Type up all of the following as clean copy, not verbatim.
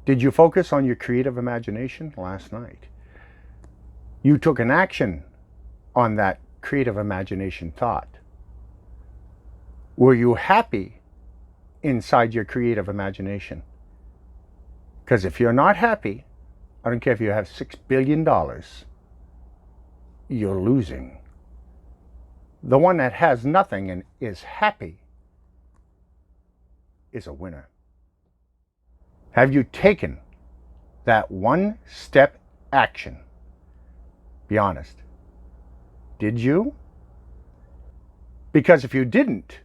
Did you focus on your creative imagination last night? You took an action on that creative imagination thought. Were you happy inside your creative imagination? Because if you're not happy, I don't care if you have $6 billion, you're losing. The one that has nothing and is happy is a winner. Have you taken that one step action? Be honest. Did you? Because if you didn't,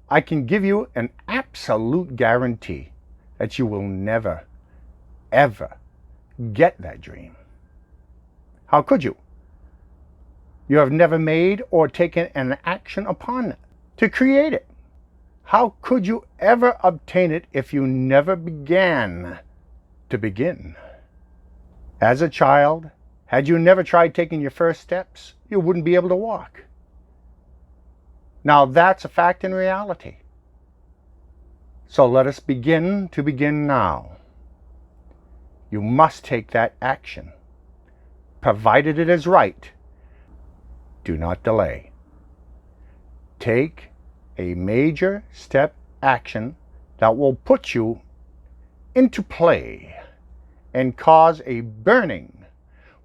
I can give you an absolute guarantee that you will never, ever get that dream. How could you? You have never made or taken an action upon it to create it. How could you ever obtain it if you never began to begin? As a child, had you never tried taking your first steps, you wouldn't be able to walk. Now that's a fact in reality. So let us begin to begin now. You must take that action, provided it is right. Do not delay. Take a major step action that will put you into play and cause a burning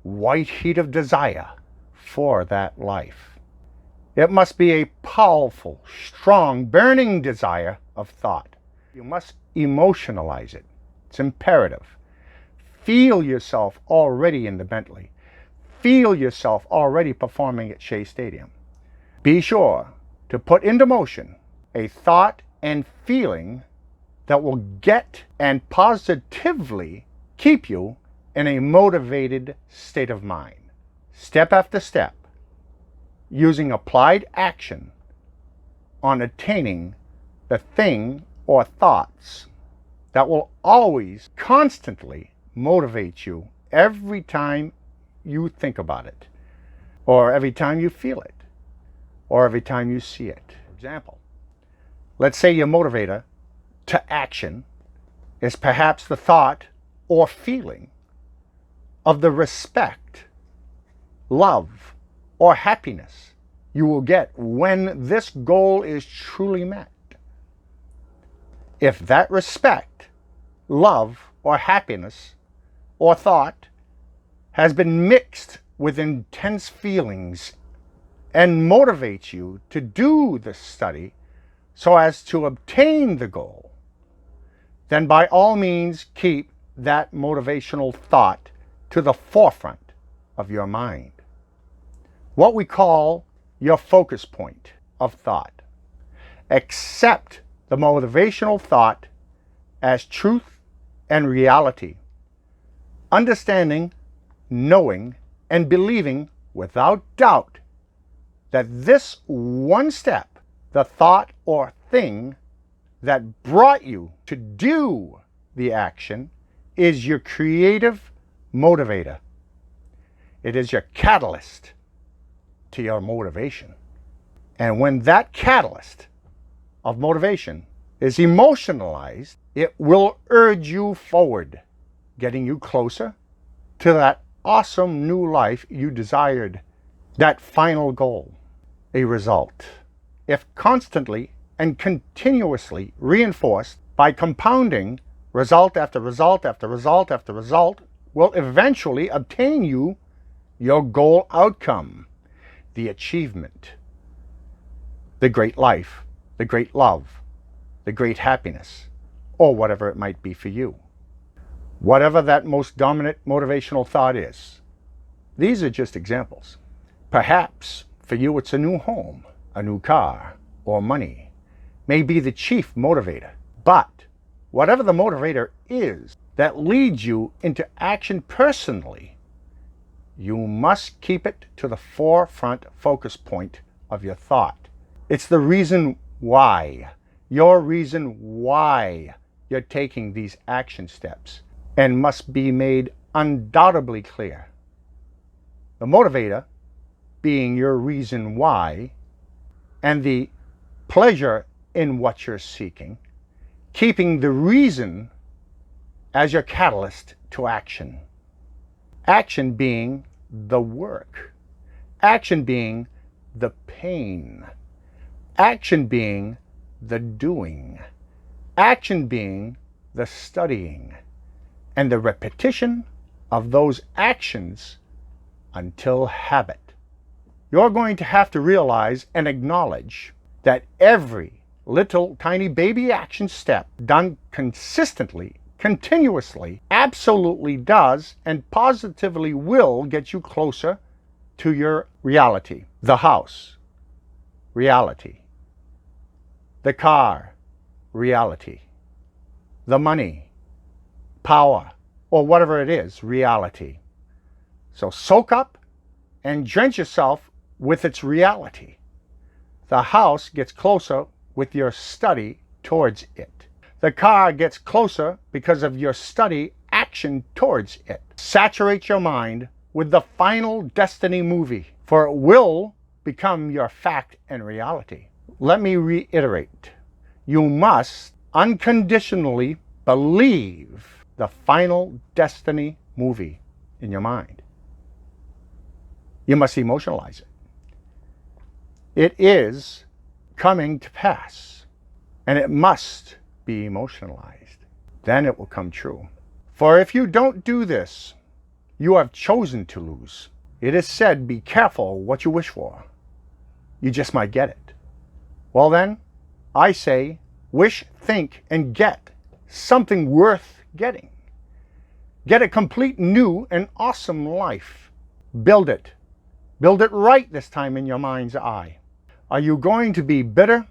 white heat of desire for that life. It must be a powerful, strong, burning desire of thought. You must emotionalize it. It's imperative. Feel yourself already in the Bentley. Feel yourself already performing at Shea Stadium. Be sure to put into motion a thought and feeling that will get and positively keep you in a motivated state of mind. Step after step, using applied action on attaining the thing or thoughts that will always, constantly motivate you every time you think about it, or every time you feel it, or every time you see it. For example, let's say your motivator to action is perhaps the thought or feeling of the respect, love, or happiness you will get when this goal is truly met. If that respect, love, or happiness, or thought has been mixed with intense feelings and motivates you to do the study so as to obtain the goal, then by all means keep that motivational thought to the forefront of your mind. What we call your focus point of thought. Accept the motivational thought as truth and reality. Understanding, knowing, and believing without doubt that this one step, the thought or thing that brought you to do the action, is your creative motivator. It is your catalyst to your motivation. And when that catalyst of motivation is emotionalized, it will urge you forward, getting you closer to that awesome new life you desired, that final goal, a result. If constantly and continuously reinforced by compounding, result after result after result after result will eventually obtain you your goal outcome, the achievement, the great life, the great love, the great happiness, or whatever it might be for you. Whatever that most dominant motivational thought is. These are just examples. Perhaps for you it's a new home, a new car, or money. May be the chief motivator. But whatever the motivator is that leads you into action personally, you must keep it to the forefront focus point of your thought. It's the reason why, your reason why you're taking these action steps, and must be made undoubtedly clear. The motivator being your reason why, and the pleasure in what you're seeking, keeping the reason as your catalyst to action. Action being the work. Action being the pain. Action being the doing. Action being the studying. And the repetition of those actions until habit. You're going to have to realize and acknowledge that every little tiny baby action step done consistently, continuously, absolutely does and positively will get you closer to your reality. The house, reality. The car, reality. The money, power, or whatever it is, reality. So soak up and drench yourself with its reality. The house gets closer with your study towards it. The car gets closer because of your study action towards it. Saturate your mind with the Final Destiny movie, for it will become your fact and reality. Let me reiterate. You must unconditionally believe the Final Destiny movie in your mind. You must emotionalize it. It is coming to pass, and it must be emotionalized. Then it will come true. For if you don't do this, you have chosen to lose. It is said, be careful what you wish for. You just might get it. Well then, I say, wish, think, and get something worth getting. Get a complete new and awesome life. Build it. Build it right this time in your mind's eye. Are you going to be bitter,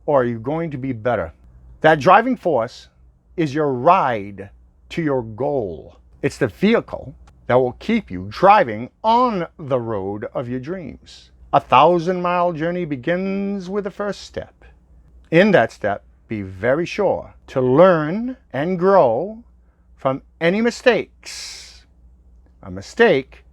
or are you going to be better? That driving force is your ride to your goal. It's the vehicle that will keep you driving on the road of your dreams. A 1,000-mile journey begins with the first step. In that step, be very sure to learn and grow from any mistakes. A mistake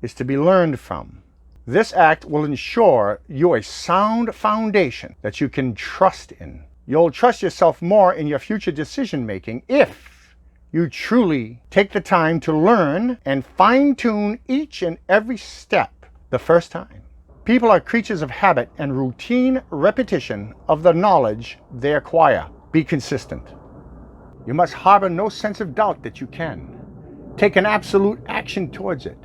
is to be learned from. This act will ensure you a sound foundation that you can trust in. You'll trust yourself more in your future decision making if you truly take the time to learn and fine-tune each and every step the first time. People are creatures of habit and routine repetition of the knowledge they acquire. Be consistent. You must harbor no sense of doubt that you can. Take an absolute action towards it.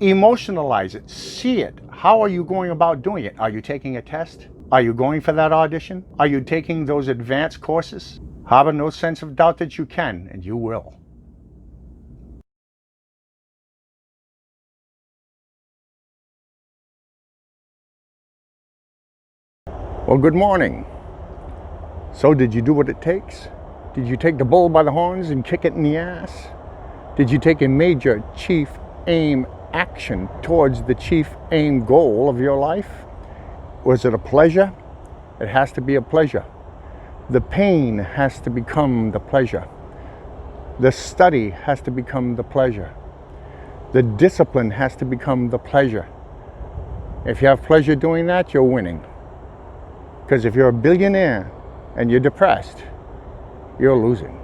Emotionalize it. See it. How are you going about doing it? Are you taking a test? Are you going for that audition? Are you taking those advanced courses? Harbor no sense of doubt that you can, and you will. Well, good morning. So did you do what it takes? Did you take the bull by the horns and kick it in the ass? Did you take a major chief aim action towards the chief aim goal of your life? Was it a pleasure? It has to be a pleasure. The pain has to become the pleasure. The study has to become the pleasure. The discipline has to become the pleasure. If you have pleasure doing that, you're winning. Because if you're a billionaire and you're depressed, you're losing.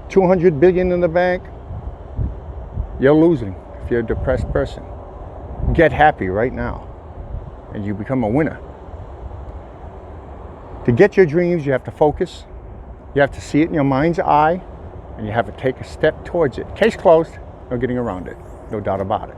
200 billion in the bank, you're losing if you're a depressed person. Get happy right now, and you become a winner. To get your dreams, you have to focus. You have to see it in your mind's eye, and you have to take a step towards it. Case closed, no getting around it. No doubt about it.